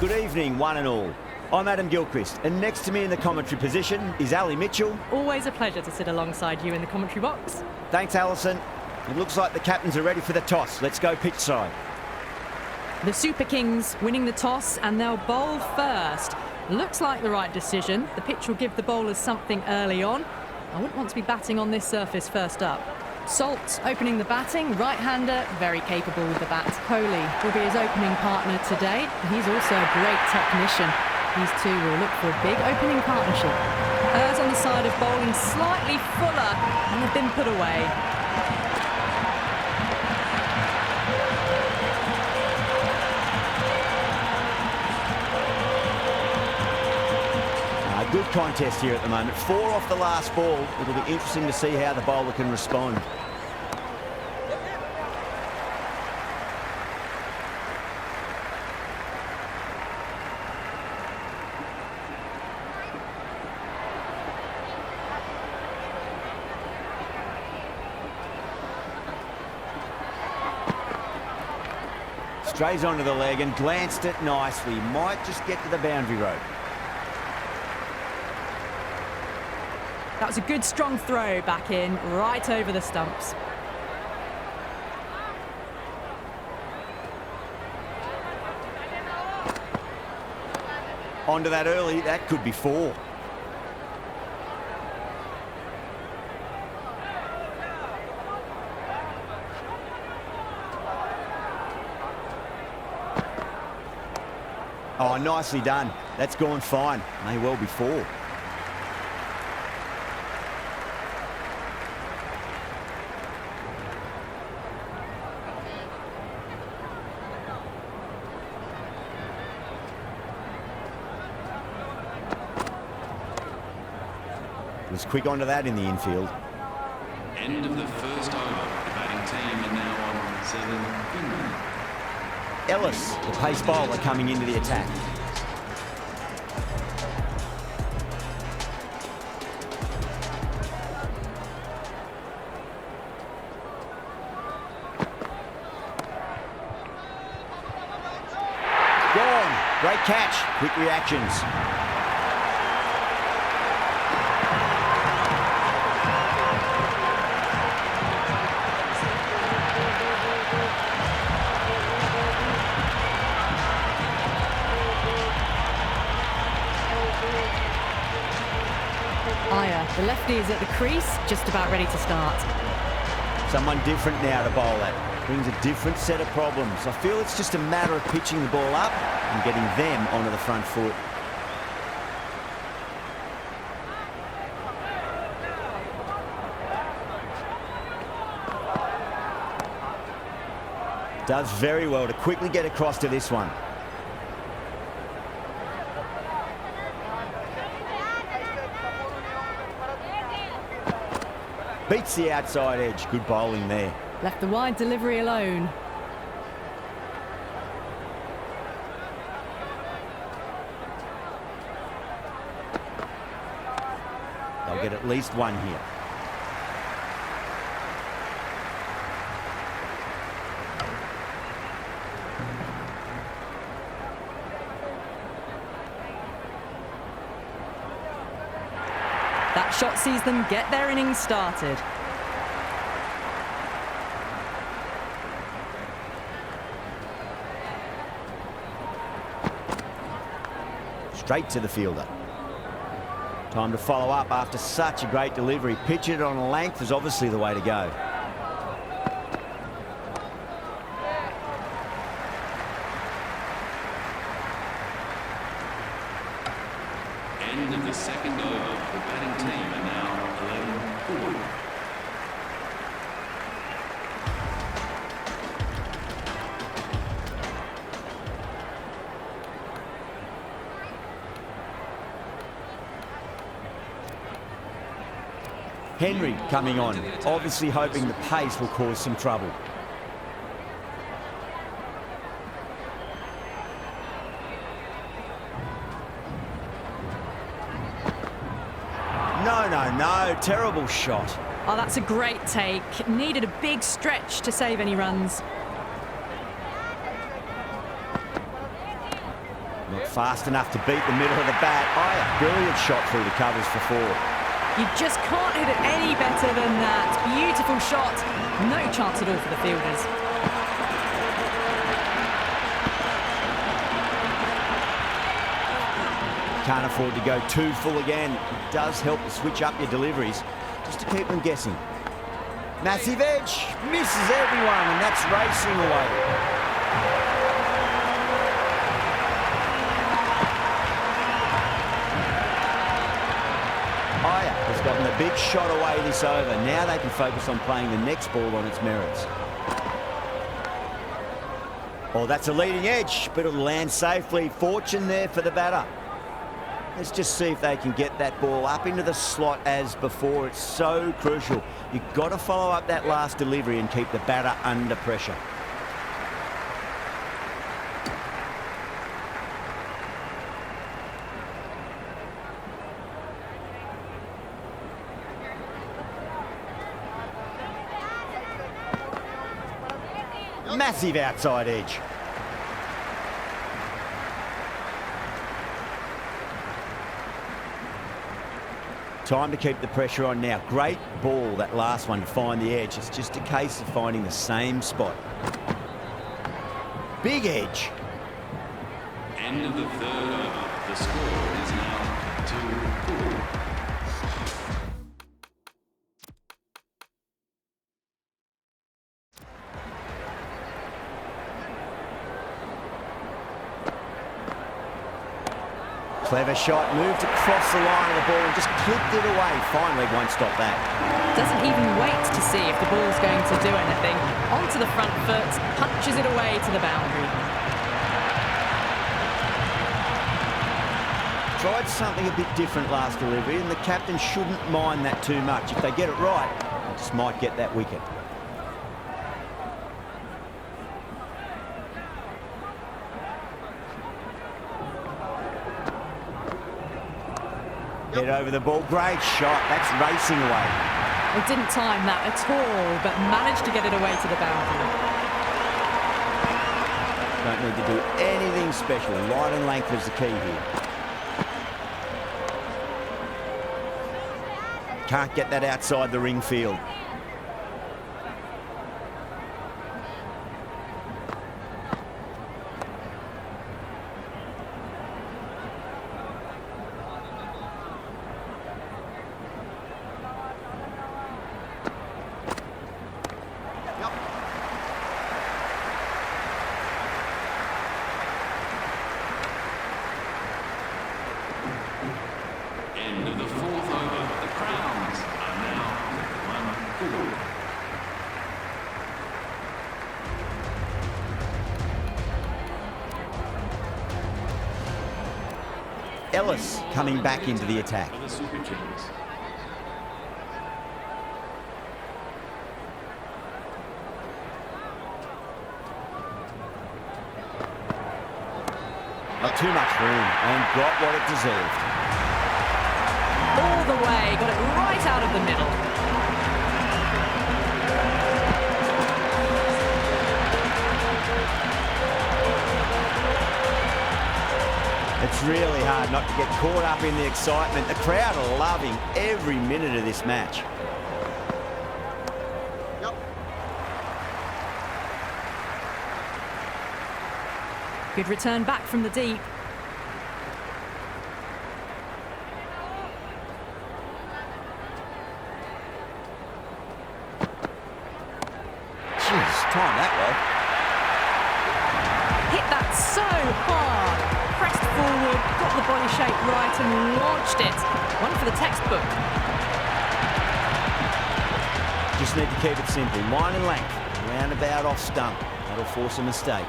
Good evening, one and all. I'm Adam Gilchrist, and next to me in the commentary position is Ali Mitchell. Always a pleasure to sit alongside you in the commentary box. Thanks, Alison. It looks like the captains are ready for the toss. Let's go pitch side. The Super Kings winning the toss, and they'll bowl first. Looks like the right decision. The pitch will give the bowlers something early on. I wouldn't want to be batting on this surface first up. Salt opening the batting, right-hander, very capable with the bat. Kohli will be his opening partner today. He's also a great technician. These two will look for a big opening partnership. Ayers on the side of bowling slightly fuller, and they've been put away. Good contest here at the moment. 4 off the last ball. It'll be interesting to see how the bowler can respond. Strays onto the leg and glanced it nicely. Might just get to the boundary rope. That was a good strong throw back in, right over the stumps. Onto that early, that could be 4. Oh, nicely done. That's gone fine. May well be 4. Was quick onto that in the infield. End of the first over. The batting team are now on 7. Ellis, the pace bowler, coming into the attack. Gone. Great catch. Quick reactions. Iyer, the lefty is at the crease, just about ready to start. Someone different now to bowl at. Brings a different set of problems. I feel it's just a matter of pitching the ball up and getting them onto the front foot. Does very well to quickly get across to this one. Beats the outside edge. Good bowling there. Left the wide delivery alone. They'll get at least 1 here. That shot sees them get their innings started. Straight to the fielder. Time to follow up after such a great delivery. Pitch it on a length is obviously the way to go. End of the second over. The batting team are now 11-4. Henry coming on, obviously hoping the pace will cause some trouble. No, terrible shot. Oh, that's a great take. Needed a big stretch to save any runs. Not fast enough to beat the middle of the bat. Iyer, brilliant shot through the covers for 4. You just can't hit it any better than that. Beautiful shot. No chance at all for the fielders. Can't afford to go too full again. It does help to switch up your deliveries just to keep them guessing. Massive edge, misses everyone, and that's racing away. Iyer has gotten a big shot away this over. Now they can focus on playing the next ball on its merits. Oh, that's a leading edge, but it'll land safely. Fortune there for the batter. Let's just see if they can get that ball up into the slot as before. It's so crucial. You've got to follow up that last delivery and keep the batter under pressure. Massive outside edge. Time to keep the pressure on now. Great ball, that last one, to find the edge. It's just a case of finding the same spot. Big edge. End of the 3rd over. The score is now 2-4. Clever shot, moved across the line of the ball and just clipped it away. Finally, won't stop that. Doesn't even wait to see if the ball's going to do anything. Onto the front foot, punches it away to the boundary. Tried something a bit different last delivery, and the captain shouldn't mind that too much. If they get it right, they just might get that wicket. Head over the ball, great shot, that's racing away. They didn't time that at all, but managed to get it away to the boundary. Don't need to do anything special, line and length is the key here. Can't get that outside the ring field. End of the 4th over. The Crowns are now 1-4. Ellis coming back into the attack. For the Super Kings. Not too much room, and got what it deserved. All the way, got it right out of the middle. It's really hard not to get caught up in the excitement. The crowd are loving every minute of this match. Good return back from the deep. Jeez, time that well. Hit that so hard. Pressed forward, got the body shape right and launched it. One for the textbook. Just need to keep it simple. Line and length. Roundabout off stump. That'll force a mistake.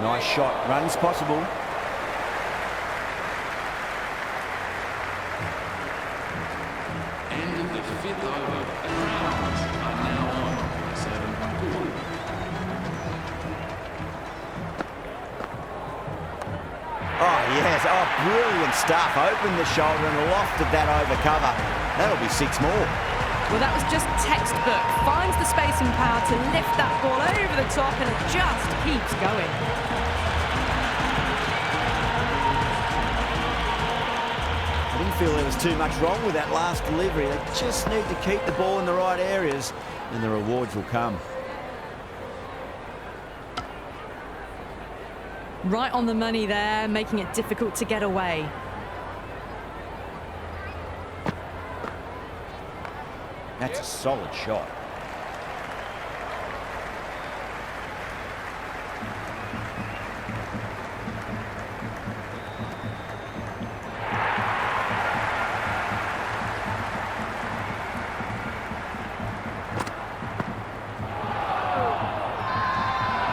Nice shot. Runs possible. End of the fifth over. And rounds are now on. 7-4. Oh, yes. Oh, brilliant stuff. Opened the shoulder and lofted that over cover. That'll be 6 more. Well, that was just textbook. Finds the space and power to lift that ball over the top, and it just keeps going. I didn't feel there was too much wrong with that last delivery. They just need to keep the ball in the right areas, and the rewards will come. Right on the money there, making it difficult to get away. That's a solid shot.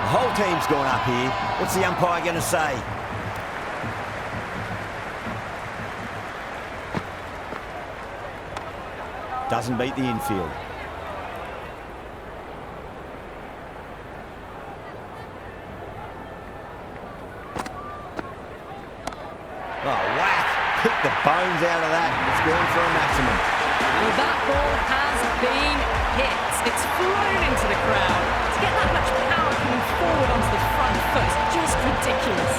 The whole team's gone up here. What's the umpire going to say? Doesn't beat the infield. Oh, whack! Pick the bones out of that. It's going for a maximum. Well, that ball has been hit. It's flown into the crowd. To get that much power coming forward onto the front foot is just ridiculous.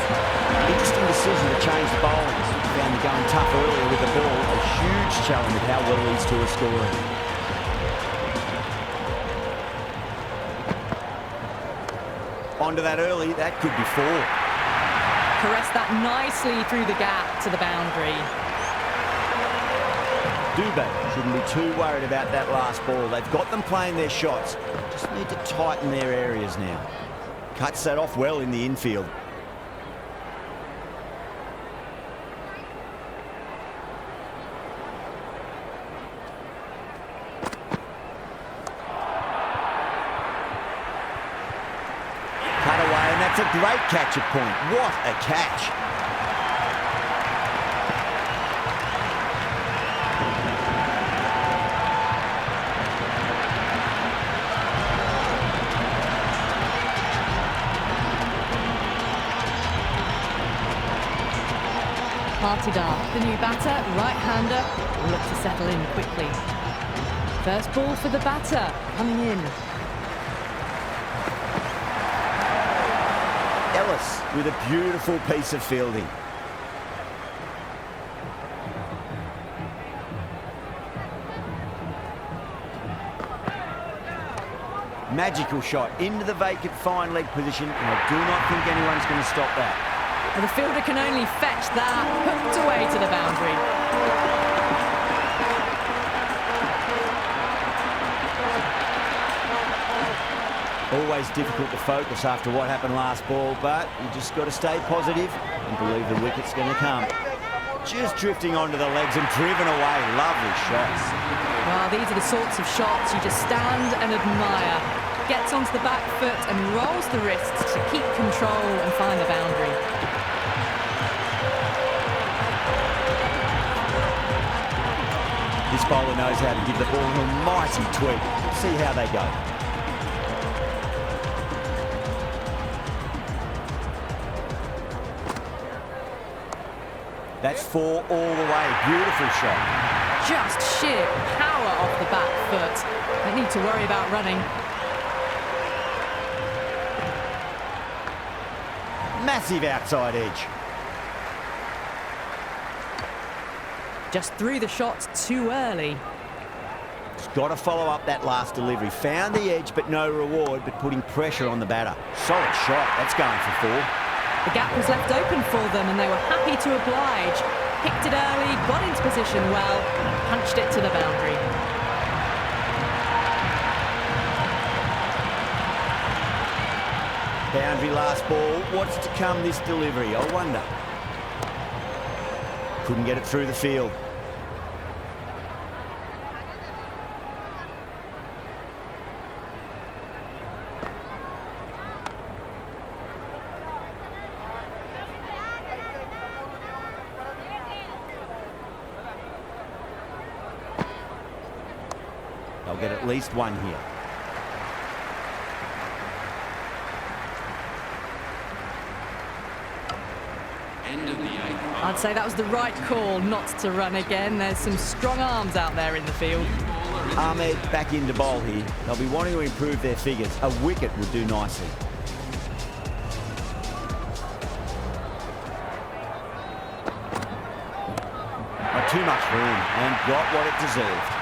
Interesting decision to change the bowling. Found him going tough earlier with the ball. A huge challenge with how well these two are scoring. Onto that early. That could be 4. Caressed that nicely through the gap to the boundary. Dube shouldn't be too worried about that last ball. They've got them playing their shots. Just need to tighten their areas now. Cuts that off well in the infield. Cut away, and that's a great catch at point. What a catch. Patidar, the new batter, right-hander, will look to settle in quickly. First ball for the batter, coming in. Ellis with a beautiful piece of fielding. Magical shot into the vacant fine leg position, and I do not think anyone's going to stop that. Well, the fielder can only fetch that, hooked away to the boundary. Always difficult to focus after what happened last ball, but you just got to stay positive and believe the wicket's going to come. Just drifting onto the legs and driven away. Lovely shots. Well, these are the sorts of shots you just stand and admire. Gets onto the back foot and rolls the wrists to keep control and find the boundary. This bowler knows how to give the ball an almighty tweak. See how they go. That's 4 all the way. Beautiful shot. Just sheer power off the back foot. Don't need to worry about running. Massive outside edge. Just threw the shots too early. He's got to follow up that last delivery. Found the edge, but no reward, but putting pressure on the batter. Solid shot. That's going for 4. The gap was left open for them and they were happy to oblige. Picked it early, got into position well, punched it to the boundary. Boundary last ball. What's to come this delivery? I wonder. Couldn't get it through the field. They'll get at least one here. End of the 8th. I'd say that was the right call not to run again. There's some strong arms out there in the field. Ahmed back into bowl here. They'll be wanting to improve their figures. A wicket would do nicely. Not too much room and got what it deserved.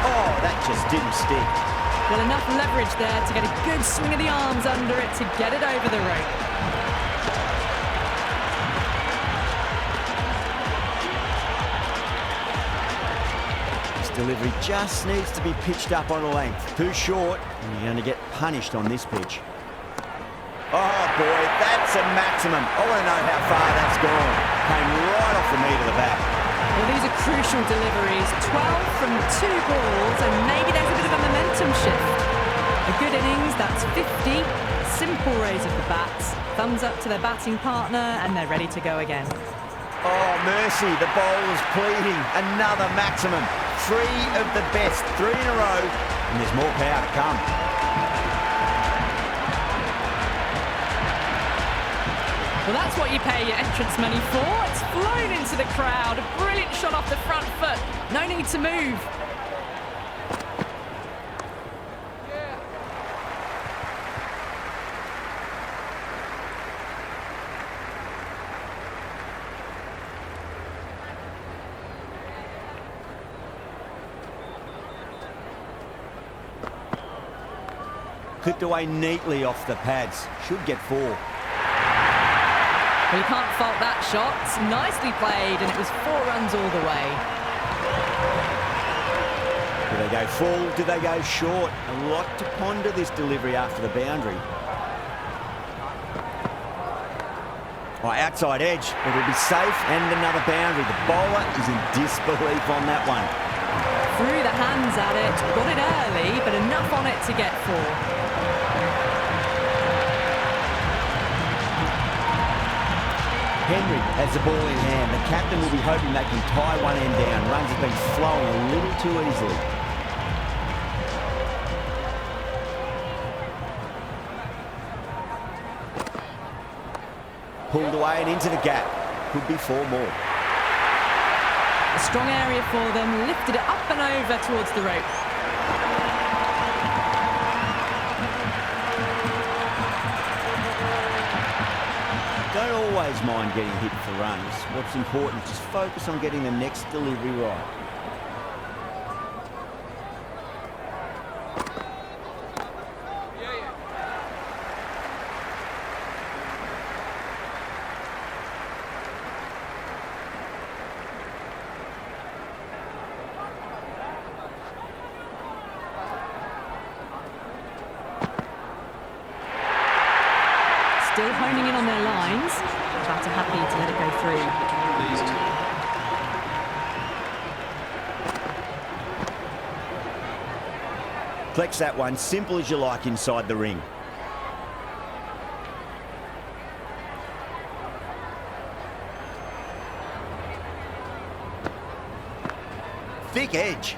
Oh, that just didn't stick. Well, enough leverage there to get a good swing of the arms under it to get it over the rope. Delivery just needs to be pitched up on a length. Too short, and you're going to get punished on this pitch. Oh boy, that's a maximum. I want to know how far that's gone. Came right off the meat of the bat. Well, these are crucial deliveries. 12 from 2 balls, and maybe there's a bit of a momentum shift. A good innings, that's 50. Simple raise of the bats. Thumbs up to their batting partner, and they're ready to go again. Oh, mercy, the bowler's pleading. Another maximum. 3 of the best, 3 in a row, and there's more power to come. Well, that's what you pay your entrance money for. It's flown into the crowd. A brilliant shot off the front foot. No need to move. Clipped away neatly off the pads. Should get 4. Well, you can't fault that shot. Nicely played, and it was 4 runs all the way. Do they go full? Do they go short? A lot to ponder this delivery after the boundary. Oh, outside edge. It'll be safe and another boundary. The bowler is in disbelief on that one. Threw the hands at it, got it early, but enough on it to get 4. Henry has the ball in hand. The captain will be hoping they can tie one end down. Runs have been flowing a little too easily. Pulled away and into the gap. Could be 4 more. A strong area for them, lifted it up and over towards the rope. Don't always mind getting hit for runs. What's important is just focus on getting the next delivery right. Still honing in on their lines. Batter happy to let it go through. Flex that one, simple as you like inside the ring. Thick edge.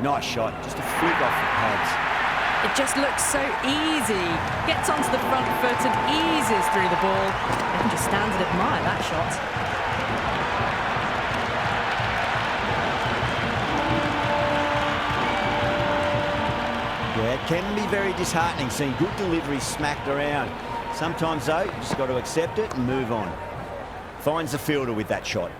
Nice shot, just a flick off the pads. It just looks so easy. Gets onto the front foot and eases through the ball. You can just stand and admire that shot. Yeah, it can be very disheartening seeing good deliveries smacked around. Sometimes though, you just got to accept it and move on. Finds the fielder with that shot.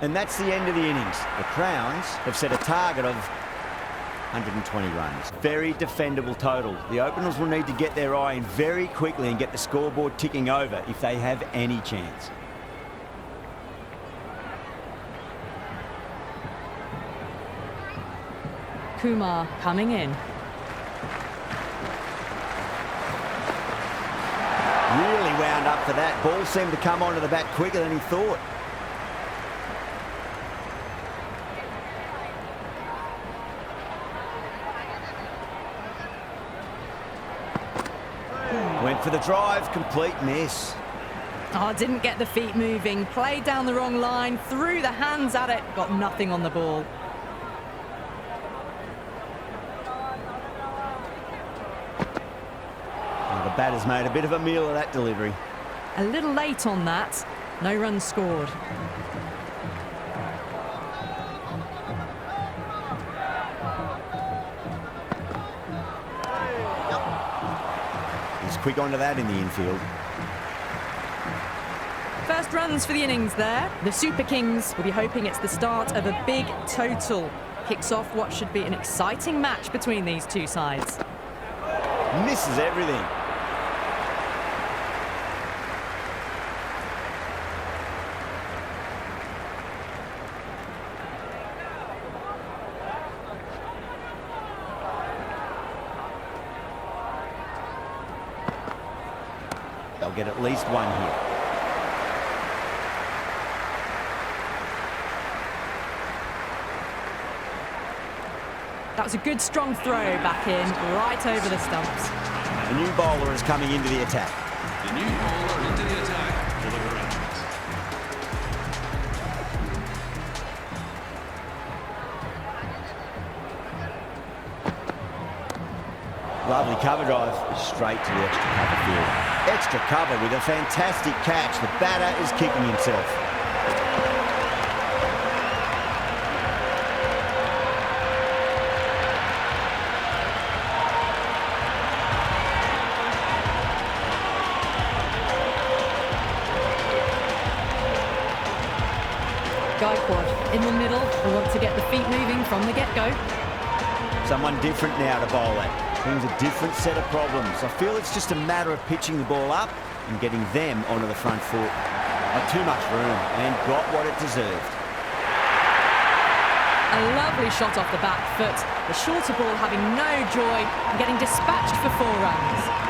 And that's the end of the innings. The Crowns have set a target of 120 runs. Very defendable total. The openers will need to get their eye in very quickly and get the scoreboard ticking over if they have any chance. Kumar coming in. lined up for that. Ball seemed to come onto the bat quicker than he thought. Went for the drive, complete miss. Oh, didn't get the feet moving, played down the wrong line, threw the hands at it, got nothing on the ball. Well, the batter's made a bit of a meal of that delivery. A little late on that, no runs scored. He's quick onto that in the infield. First runs for the innings there. The Super Kings will be hoping it's the start of a big total. Kicks off what should be an exciting match between these two sides. Misses everything. They'll get at least one here. That was a good strong throw back in, right over the stumps. The new bowler is coming into the attack. The new bowler into the attack for the Reds. Lovely cover drive, straight to the extra cover field. Extra cover with a fantastic catch. The batter is kicking himself. Gaikwad in the middle, will want to get the feet moving from the get-go. Someone different now to bowl at. Brings a different set of problems. I feel it's just a matter of pitching the ball up and getting them onto the front foot. Not too much room and got what it deserved. A lovely shot off the back foot. The shorter ball having no joy and getting dispatched for 4 runs.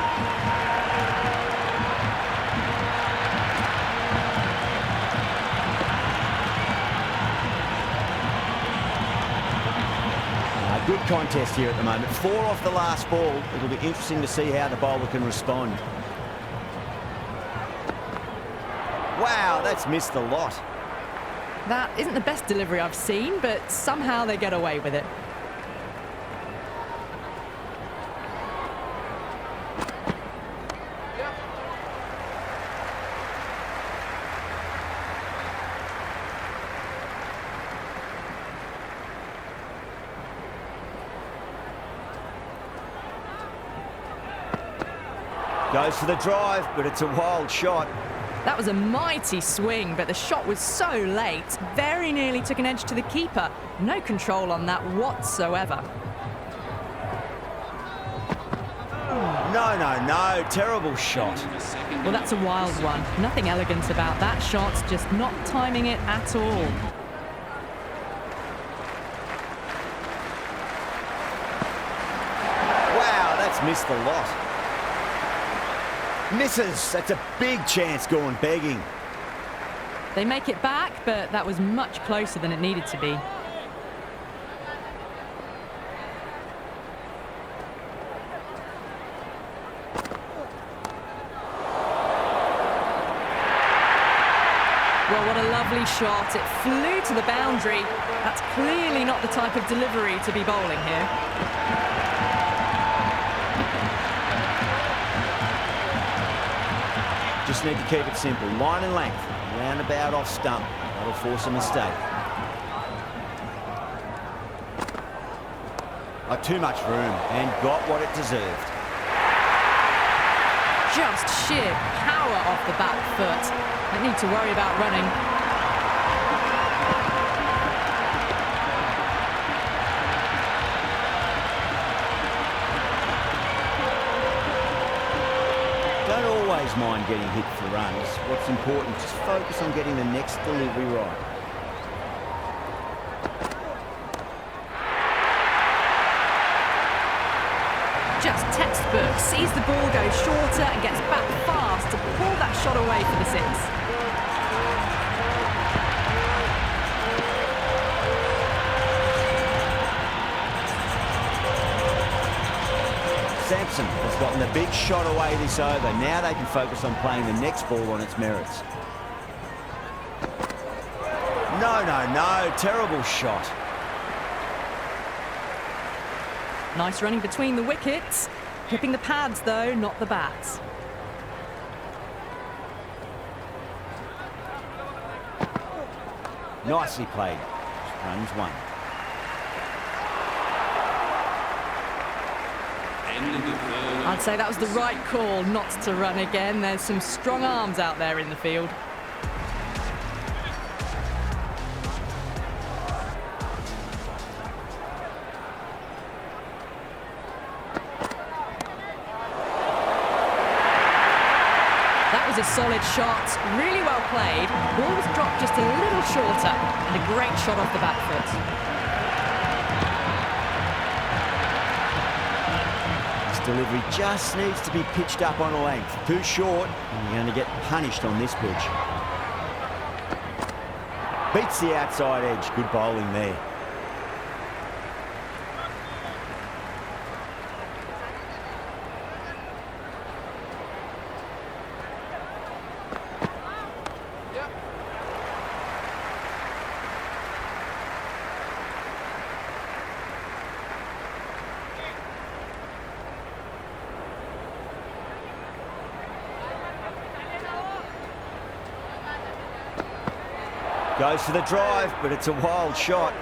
Good contest here at the moment. 4 off the last ball. It'll be interesting to see how the bowler can respond. Wow, that's missed a lot. That isn't the best delivery I've seen, but somehow they get away with it. Goes for the drive, but it's a wild shot. That was a mighty swing, but the shot was so late. Very nearly took an edge to the keeper. No control on that whatsoever. No. Terrible shot. Well, that's a wild one. Nothing elegant about that shot, just not timing it at all. Wow, that's missed a lot. Misses. That's a big chance going begging. They make it back, but that was much closer than it needed to be. Well, what a lovely shot. It flew to the boundary. That's clearly not the type of delivery to be bowling here. Just need to keep it simple. Line and length. Roundabout off stump. That'll force a mistake. Too much room and got what it deserved. Just sheer power off the back foot. Don't need to worry about running. Don't always mind getting hit for runs. What's important is focus on getting the next delivery right. Just textbook, sees the ball go shorter and gets back fast to pulled that shot away for the six. Samson has gotten the big shot away this over. Now they can focus on playing the next ball on its merits. No. Terrible shot. Nice running between the wickets. Clipping the pads, though, not the bats. Nicely played. Runs one. End of the third. I'd say that was the right call not to run again. There's some strong arms out there in the field. A solid shot, really well played. Ball was dropped just a little shorter, and a great shot off the back foot. This delivery just needs to be pitched up on a length. Too short, and you're going to get punished on this pitch. Beats the outside edge. Good bowling there. Goes for the drive, but it's a wild shot.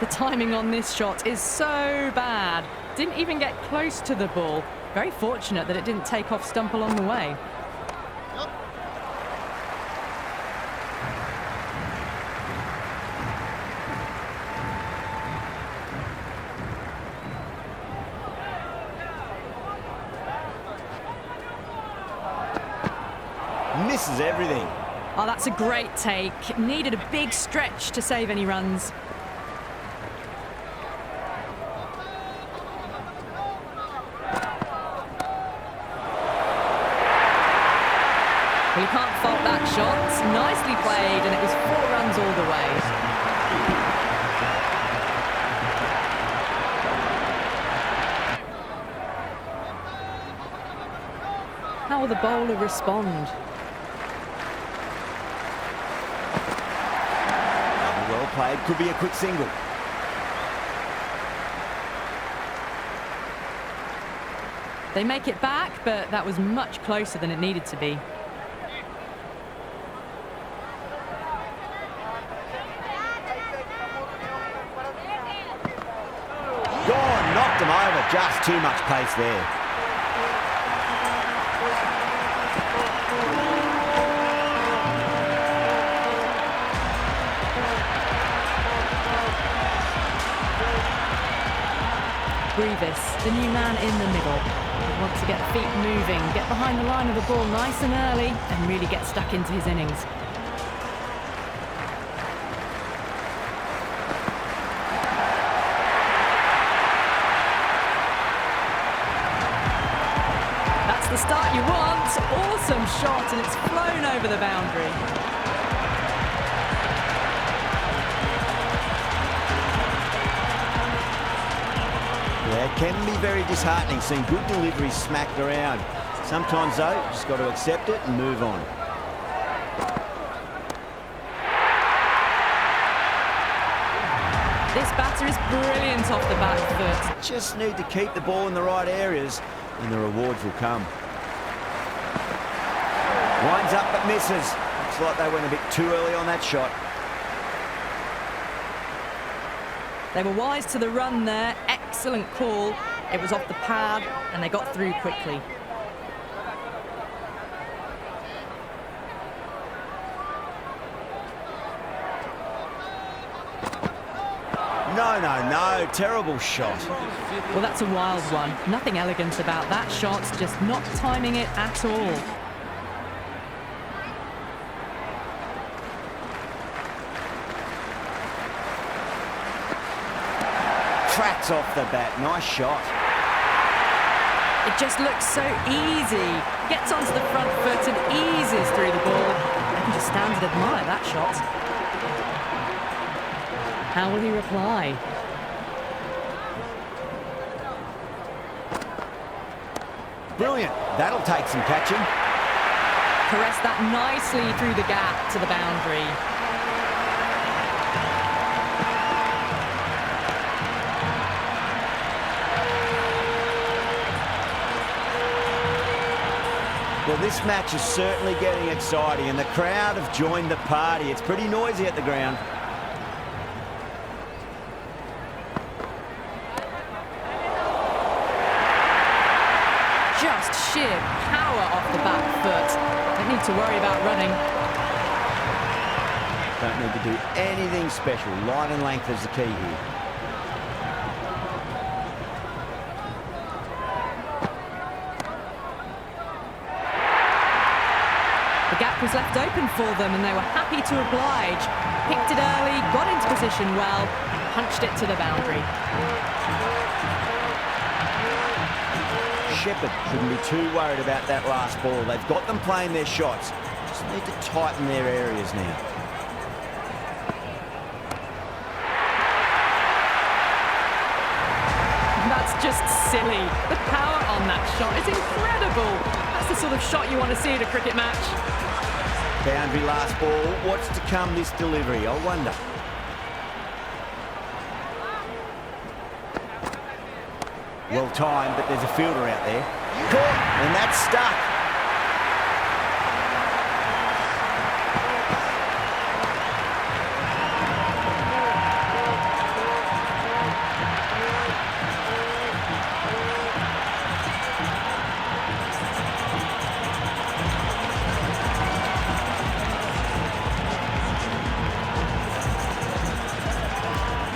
The timing on this shot is so bad. Didn't even get close to the ball. Very fortunate that it didn't take off stump along the way. Misses everything. Oh, that's a great take. Needed a big stretch to save any runs. Well, you can't fault that shot. Nicely played, and it was 4 runs all the way. How will the bowler respond? Well played, could be a quick single. They make it back, but that was much closer than it needed to be. Gone, knocked him over, just too much pace there. Brevis, the new man in the middle. He wants to get the feet moving, get behind the line of the ball nice and early, and really get stuck into his innings. That's the start you want. Awesome shot, and it's flown over the boundary. Yeah, it can be very disheartening seeing good deliveries smacked around. Sometimes, though, you just got to accept it and move on. This batter is brilliant off the back foot. Just need to keep the ball in the right areas and the rewards will come. Winds up but misses. Looks like they went a bit too early on that shot. They were wise to the run there. Excellent call. It was off the pad and they got through quickly. No. Terrible shot. Well, that's a wild one. Nothing elegant about that shot, just not timing it at all. Cracks off the bat. Nice shot. It just looks so easy. Gets onto the front foot and eases through the ball. I can just stand and admire that shot. How will he reply? Brilliant. That'll take some catching. Caressed that nicely through the gap to the boundary. Well, this match is certainly getting exciting, and the crowd have joined the party. It's pretty noisy at the ground. Just sheer power off the back foot. Don't need to worry about running. Don't need to do anything special. Line and length is the key here. The gap was left open for them and they were happy to oblige. Picked it early, got into position well, punched it to the boundary. Shepherd shouldn't be too worried about that last ball. They've got them playing their shots. Just need to tighten their areas now. That's just silly. The power on that shot is incredible. That's the sort of shot you want to see at a cricket match. Boundary last ball. What's to come this delivery? I wonder. Well timed, but there's a fielder out there. Caught, and that's stuck.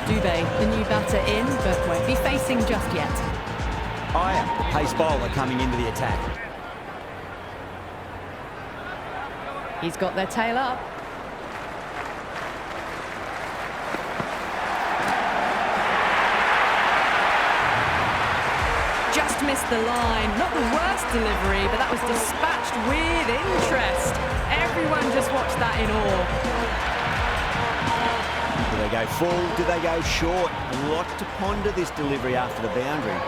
Dube, the new batter in, but won't be facing just yet. Iyer, the pace bowler coming into the attack. He's got their tail up. Just missed the line. Not the worst delivery, but that was dispatched with interest. Everyone just watched that in awe. Do they go full? Do they go short? A lot to ponder this delivery after the boundary.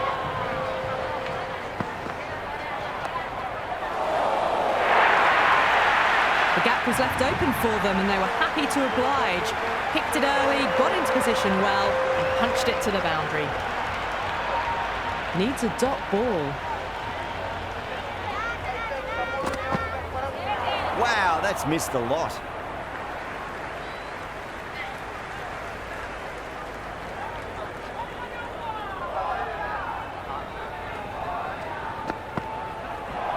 The gap was left open for them and they were happy to oblige. Picked it early, got into position well, and punched it to the boundary. Needs a dot ball. Wow, that's missed the lot.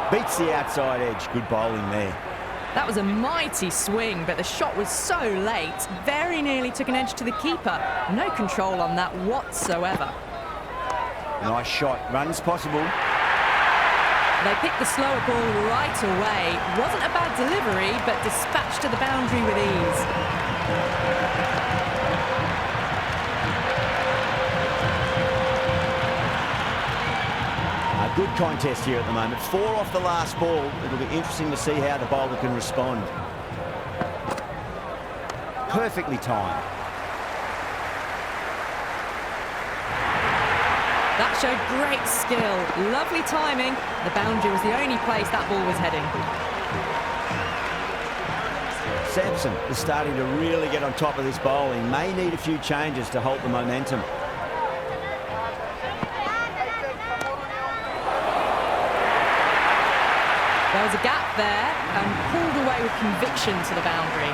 Beats the outside edge. Good bowling there. That was a mighty swing, but the shot was so late. Very nearly took an edge to the keeper. No control on that whatsoever. Nice shot. Runs possible. They picked the slower ball right away. Wasn't a bad delivery, but dispatched to the boundary with ease. Good contest here at the moment. 4 off the last ball. It'll be interesting to see how the bowler can respond. Perfectly timed. That showed great skill. Lovely timing. The boundary was the only place that ball was heading. Samson is starting to really get on top of this bowling. May need a few changes to halt the momentum. There was a gap there and pulled away with conviction to the boundary.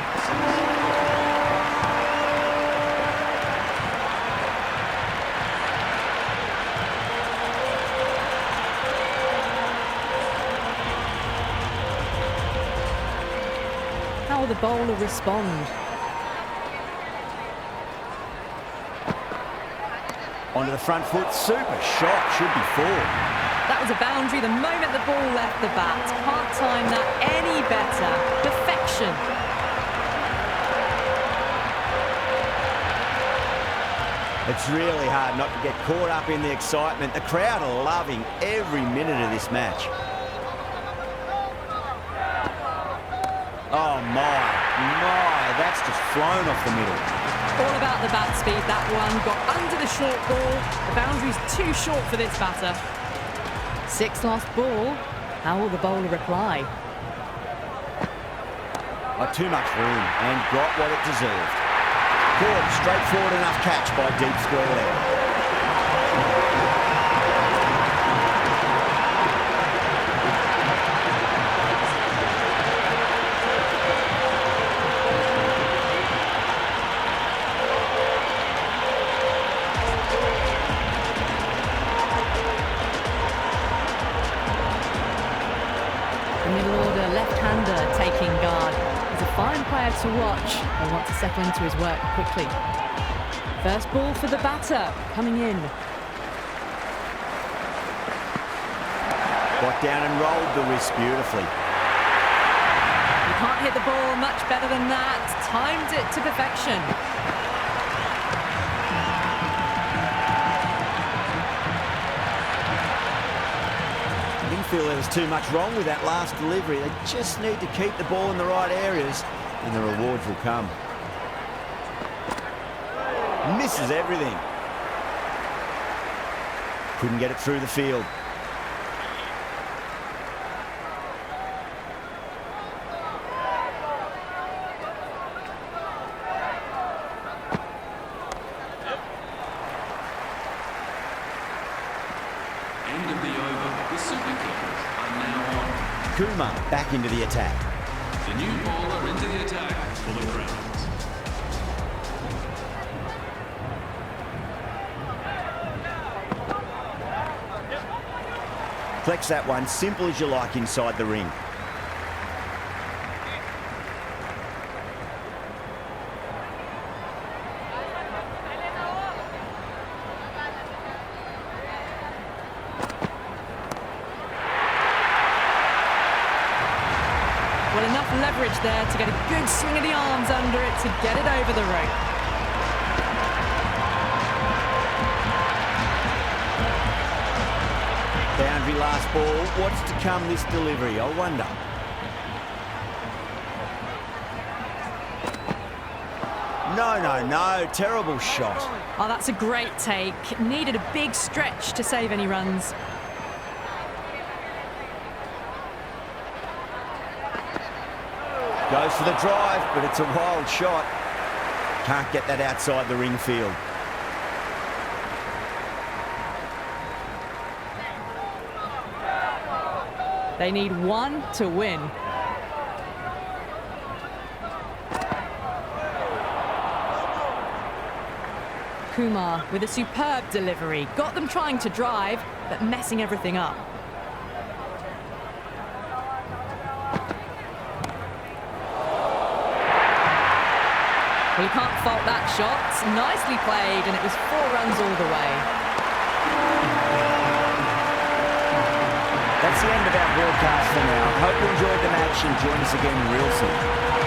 How will the bowler respond? Onto the front foot. Super shot. Should be 4. That was a boundary the moment the ball left the bat. Can't time that any better. Perfection. It's really hard not to get caught up in the excitement. The crowd are loving every minute of this match. Oh my, that's just flown off the middle. All about the bat speed, that one. Got under the short ball. The boundary's too short for this batter. 6 lost ball. How will the bowler reply? Too much room and got what it deserved. Good, straightforward enough catch by deep square leg. The middle order left-hander taking guard. He's a fine player to watch. He'll want to settle into his work quickly. First ball for the batter, coming in. Got down and rolled the wrist beautifully. You can't hit the ball much better than that. Timed it to perfection. I didn't feel there was too much wrong with that last delivery. They just need to keep the ball in the right areas and the rewards will come. Misses everything. Couldn't get it through the field. End of the over. The Super Kings are now on. Kumar back into the attack. The new bowler into the attack for the Crowns. Flex that one, simple as you like inside the ring. Well, enough leverage there to get a good swing of the arms under it to get it over the rope. Boundary last ball. What's to come this delivery? I wonder. No. Terrible shot. Oh, that's a great take. Needed a big stretch to save any runs. Goes for the drive, but it's a wild shot. Can't get that outside the ring field. They need one to win. Kumar with a superb delivery. Got them trying to drive, but messing everything up. Well, you can't fault that shot. Nicely played, and it was 4 runs all the way. That's the end of our broadcast for now. Hope you enjoyed the match and join us again real soon.